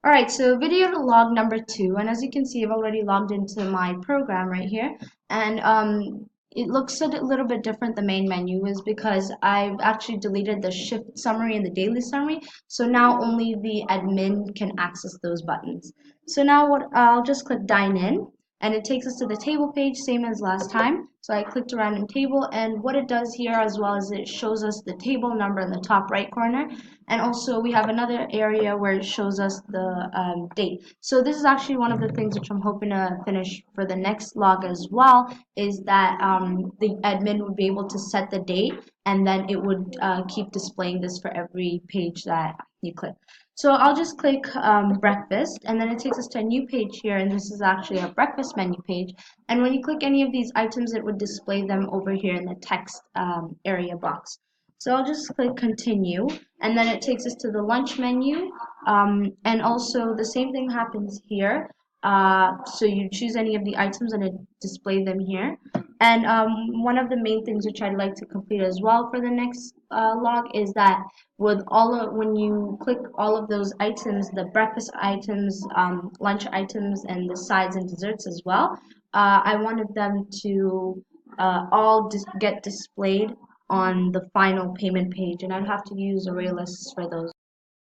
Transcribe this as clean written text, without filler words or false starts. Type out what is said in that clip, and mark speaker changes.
Speaker 1: Alright, so video to log number 2, and as you can see, I've already logged into my program right here, and it looks a little bit different. The main menu is because I've actually deleted the shift summary and the daily summary, so now only the admin can access those buttons. So now what I'll just click Dine In, and it takes us to the table page, same as last time. So I clicked a random table, and what it does here, as well as it shows us the table number in the top right corner, and also we have another area where it shows us the date. So this is actually one of the things which I'm hoping to finish for the next log as well, is that the admin would be able to set the date, and then it would keep displaying this for every page that you click. So I'll just click breakfast, and then it takes us to a new page here, and this is actually a breakfast menu page. And when you click any of these items, it would display them over here in the text area box. So I'll just click continue, and then it takes us to the lunch menu, and also the same thing happens here. So you choose any of the items and it displays them here. And one of the main things which I'd like to complete as well for the next log is that when you click all of those items, the breakfast items, lunch items, and the sides and desserts as well, I wanted them to all get displayed on the final payment page, and I'd have to use ArrayLists for those.